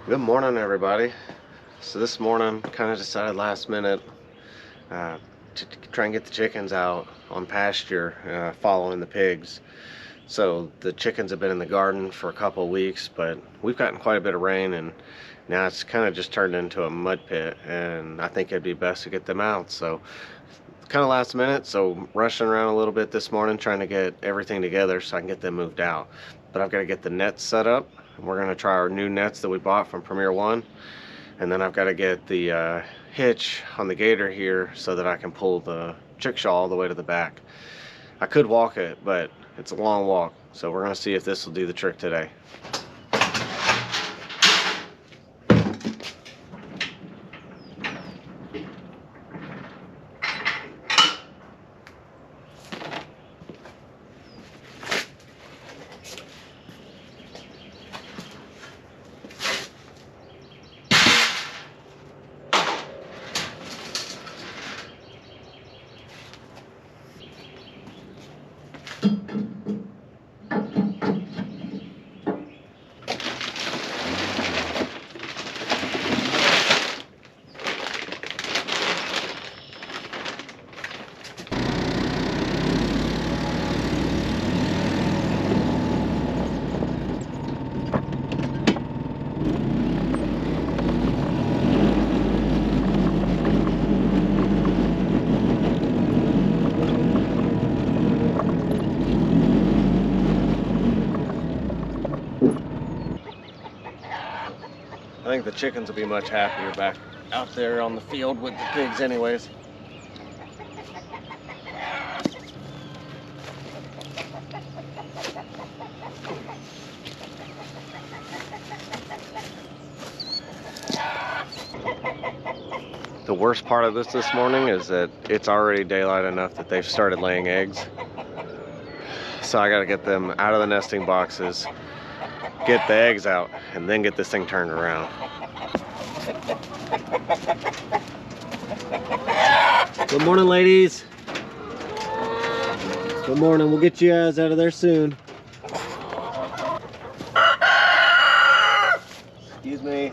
Good morning, everybody. So this morning, kind of decided last minute to try and get the chickens out on pasture, following the pigs. So the chickens have been in the garden for a couple of weeks, but we've gotten quite a bit of rain, and now it's kind of just turned into a mud pit, and I think it'd be best to get them out. So kind of last minute, so rushing around a little bit this morning, trying to get everything together so I can get them moved out. But I've got to get the nets set up. We're going to try our new nets that we bought from Premier One, and then I've got to get the hitch on the gator here so that I can pull the chickshaw all the way to the back. I could walk it, but it's a long walk, so we're going to see if this will do the trick today. I think the chickens will be much happier back out there on the field with the pigs anyways. The worst part of this morning is that it's already daylight enough that they've started laying eggs. So I gotta get them out of the nesting boxes, get the eggs out, and then get this thing turned around. Good morning, ladies. Good morning. We'll get you guys out of there soon. Excuse me.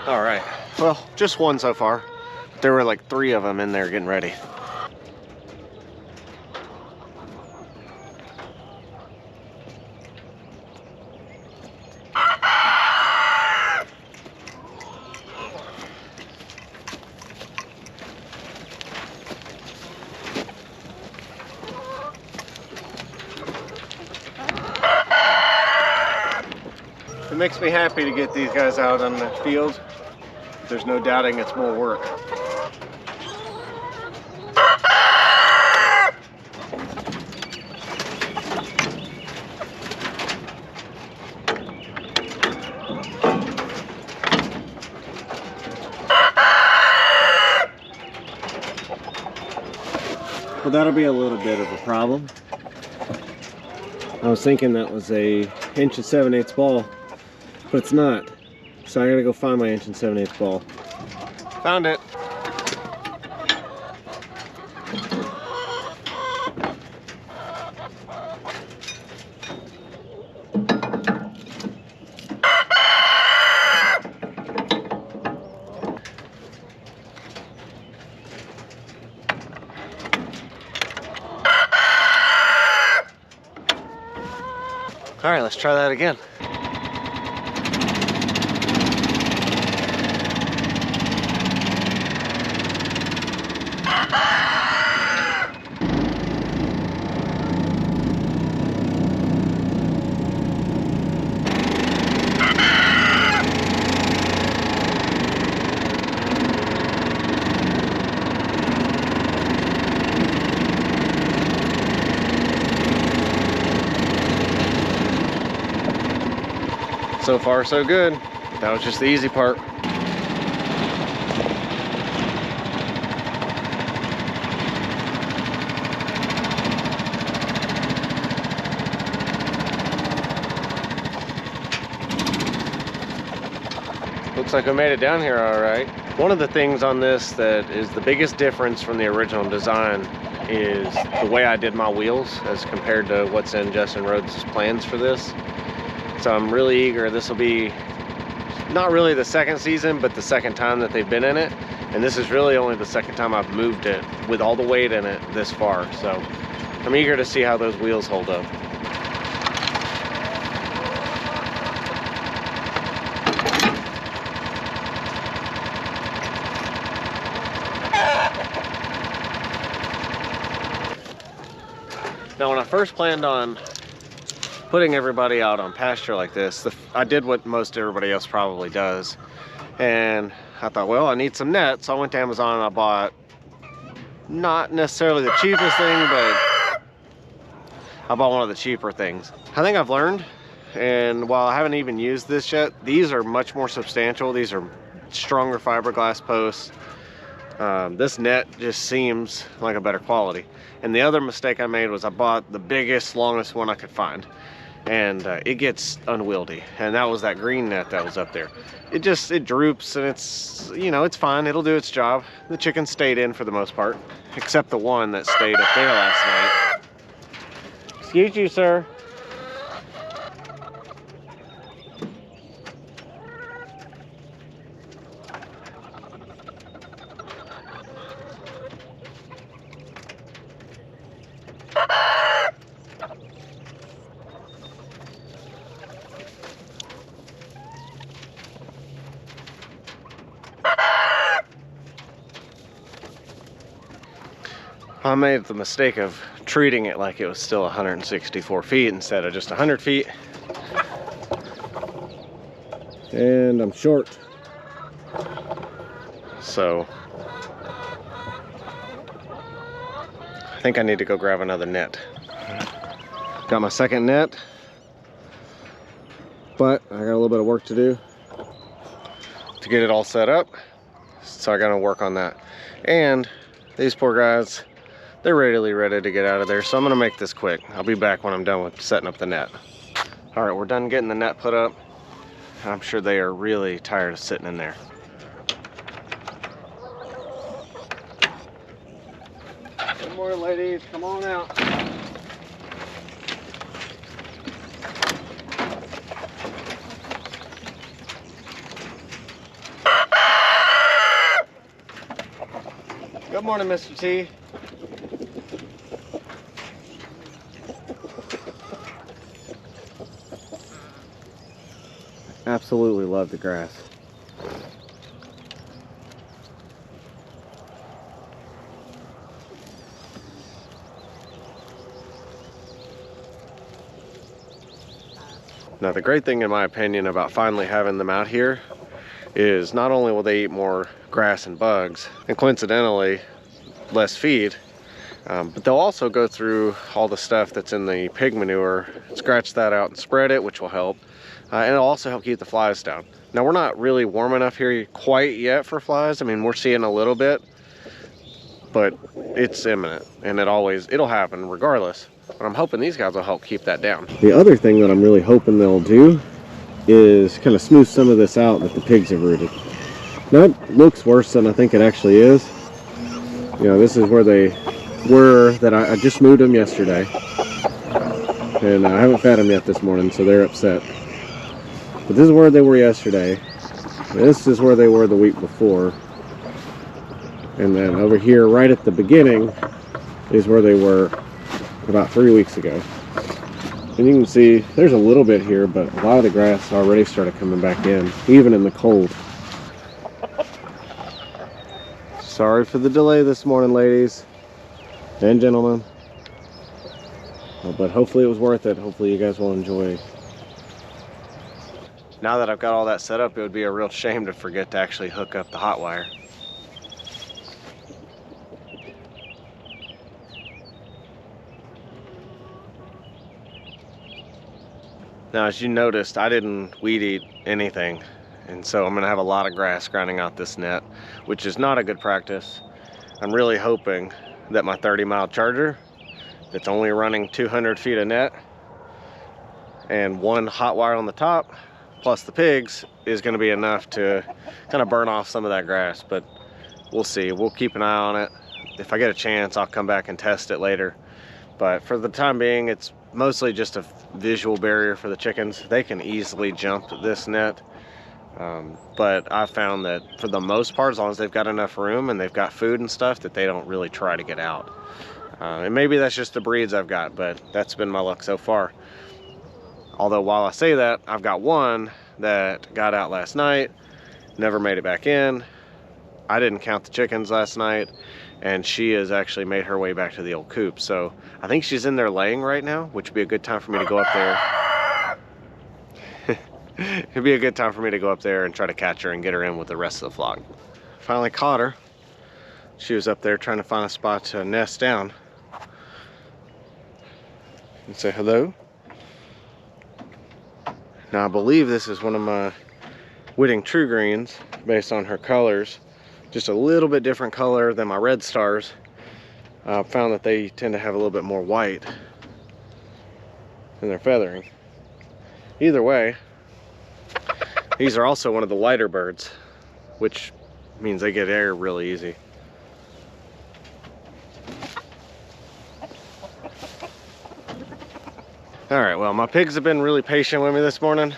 All right, well, just one so far. There were like 3 of them in there getting ready. It makes me happy to get these guys out on the field. There's no doubting it's more work. Well, that'll be a little bit of a problem. I was thinking that was a 1 7/8 ball, but it's not. So I gotta go find my 1 7/8 ball. Found it. All right, let's try that again. So far so good. That was just the easy part. Looks like I made it down here all right. One of the things on this that is the biggest difference from the original design is the way I did my wheels as compared to what's in Justin Rhodes' plans for this. So I'm really eager. This will be not really the second season, but the second time that they've been in it. And this is really only the second time I've moved it with all the weight in it this far. So I'm eager to see how those wheels hold up. Now, when I first planned on putting everybody out on pasture like this, I did what most everybody else probably does. And I thought, well, I need some nets. So I went to Amazon and I bought not necessarily the cheapest thing, but I bought one of the cheaper things. I think I've learned, and while I haven't even used this yet, these are much more substantial. These are stronger fiberglass posts. This net just seems like a better quality. And the other mistake I made was I bought the biggest, longest one I could find, and it gets unwieldy. And that was that green net that was up there. It droops, and it's, you know, it's fine. It'll do its job. The chickens stayed in for the most part, except the one that stayed up there last night. Excuse you, sir. I made the mistake of treating it like it was still 164 feet instead of just 100 feet. And I'm short. So I think I need to go grab another net. Got my second net, but I got a little bit of work to do to get it all set up. So I gotta work on that. And these poor guys, they're ready to get out of there, so I'm gonna make this quick. I'll be back when I'm done with setting up the net. All right, we're done getting the net put up. I'm sure they are really tired of sitting in there. Good morning, ladies. Come on out. Good morning, Mr. T. Absolutely love the grass. Now, the great thing in my opinion about finally having them out here is not only will they eat more grass and bugs, and coincidentally less feed, but they'll also go through all the stuff that's in the pig manure, scratch that out and spread it, which will help. And it'll also help keep the flies down. Now, we're not really warm enough here quite yet for flies. I mean, we're seeing a little bit, but it's imminent, and it'll happen regardless. But I'm hoping these guys will help keep that down. The other thing that I'm really hoping they'll do is kind of smooth some of this out that the pigs have rooted. Now, it looks worse than I think it actually is. You know, this is where they were, that I just moved them yesterday. And I haven't fed them yet this morning, so they're upset. But this is where they were yesterday. This is where they were the week before. And then over here, right at the beginning, is where they were about 3 weeks ago. And you can see, there's a little bit here, but a lot of the grass already started coming back in, even in the cold. Sorry for the delay this morning, ladies and gentlemen. But hopefully it was worth it. Hopefully you guys will enjoy. Now that I've got all that set up, it would be a real shame to forget to actually hook up the hot wire. Now, as you noticed, I didn't weed eat anything, and so I'm gonna have a lot of grass grinding out this net, which is not a good practice. I'm really hoping that my 30-mile charger that's only running 200 feet of net and one hot wire on the top plus the pigs is going to be enough to kind of burn off some of that grass, but we'll see. We'll keep an eye on it. If I get a chance, I'll come back and test it later, but for the time being, it's mostly just a visual barrier for the chickens. They can easily jump this net, but I found that for the most part, as long as they've got enough room and they've got food and stuff, that they don't really try to get out. And maybe that's just the breeds I've got, but that's been my luck so far. Although while I say that, I've got one that got out last night, never made it back in. I didn't count the chickens last night, and she has actually made her way back to the old coop. So I think she's in there laying right now, which would be a good time for me to go up there. It'd be a good time for me to go up there and try to catch her and get her in with the rest of the flock. Finally caught her. She was up there trying to find a spot to nest down. And say hello. Now I believe this is one of my Whitting True Greens based on her colors. Just a little bit different color than my red stars. I found that they tend to have a little bit more white in their feathering. Either way, these are also one of the lighter birds, which means they get air really easy. All right, well, my pigs have been really patient with me this morning,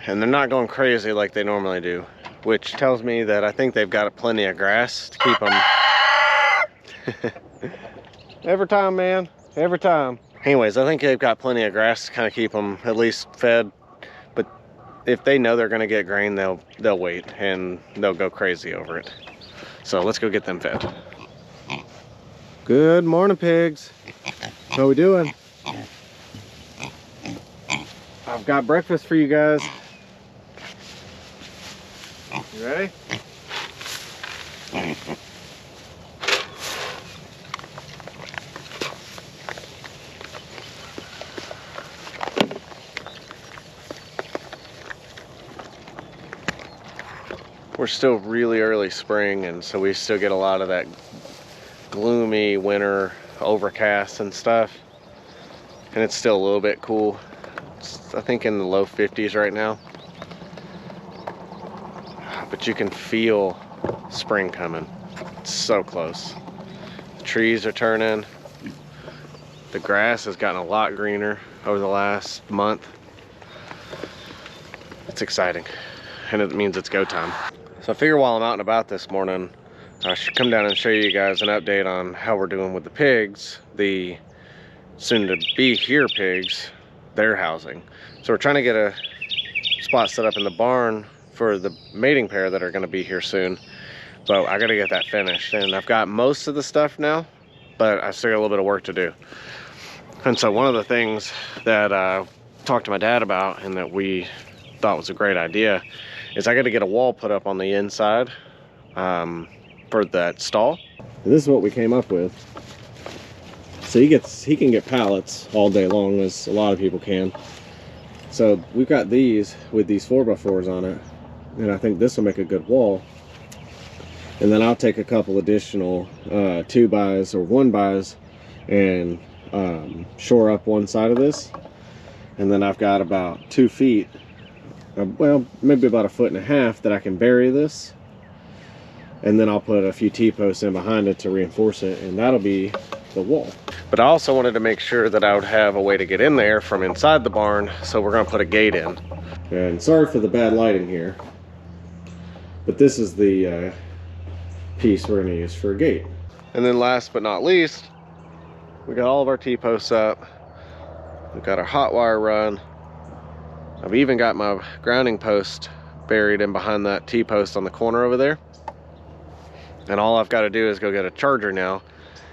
and they're not going crazy like they normally do, which tells me that I think they've got plenty of grass to keep them. Every time, man, every time. Anyways, I think they've got plenty of grass to kind of keep them at least fed, but if they know they're gonna get grain, they'll wait and they'll go crazy over it. So let's go get them fed. Good morning, pigs. How we doing? I've got breakfast for you guys. You ready? We're still really early spring, and so we still get a lot of that gloomy winter overcast and stuff, and it's still a little bit cool. It's, I think, in the low 50s right now, but you can feel spring coming. It's so close. The trees are turning. The grass has gotten a lot greener over the last month. It's exciting, and it means it's go time. So I figure while I'm out and about this morning, I should come down and show you guys an update on how we're doing with the pigs, the soon-to-be here pigs, their housing. So we're trying to get a spot set up in the barn for the mating pair that are going to be here soon, but I got to get that finished. And I've got most of the stuff now, but I still got a little bit of work to do. And so one of the things that I talked to my dad about and that we thought was a great idea is I got to get a wall put up on the inside for that stall. And this is what we came up with. So he can get pallets all day long, as a lot of people can. So we've got these with these 4x4s on it, and I think this will make a good wall. And then I'll take a couple additional 2x or 1xs and shore up one side of this. And then I've got about 2 feet, well, maybe about 1.5 feet that I can bury this. And then I'll put a few T-posts in behind it to reinforce it, and that'll be the wall. But I also wanted to make sure that I would have a way to get in there from inside the barn, so we're gonna put a gate in. And sorry for the bad lighting here, but this is the piece we're gonna use for a gate. And then last but not least, we got all of our T-posts up. We've got our hot wire run. I've even got my grounding post buried in behind that T-post on the corner over there. And all I've got to do is go get a charger now.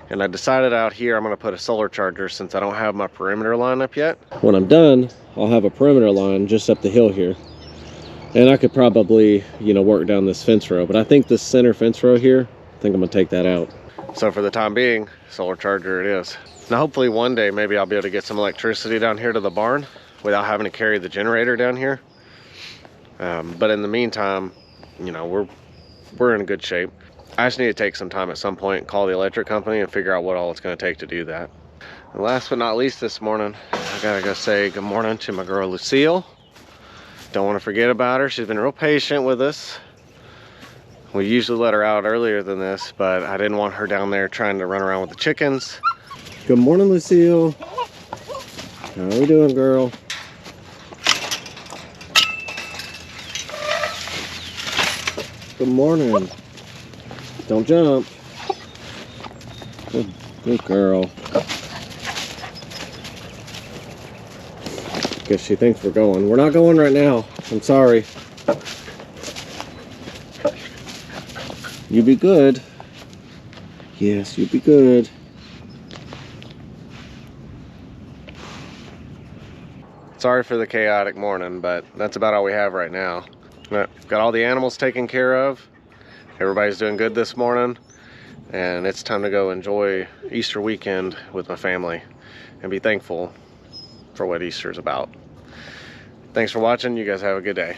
And I decided out here I'm going to put a solar charger since I don't have my perimeter line up yet. When I'm done, I'll have a perimeter line just up the hill here. And I could probably, you know, work down this fence row. But I think this center fence row here, I think I'm going to take that out. So for the time being, solar charger it is. Now hopefully one day maybe I'll be able to get some electricity down here to the barn. without having to carry the generator down here. But in the meantime, you know, we're in good shape. I just need to take some time at some point and call the electric company and figure out what all it's going to take to do that. And last but not least, this morning, I gotta go say good morning to my girl Lucille. Don't want to forget about her. She's been real patient with us. We usually let her out earlier than this, but I didn't want her down there trying to run around with the chickens. Good morning, Lucille. How are we doing, girl? Good morning. Don't jump. Good girl. Guess she thinks we're going. We're not going right now. I'm sorry. You be good. Yes, you be good. Sorry for the chaotic morning, but that's about all we have right now. Got all the animals taken care of. Everybody's doing good this morning. And it's time to go enjoy Easter weekend with my family and be thankful for what Easter's about. Thanks for watching. You guys have a good day.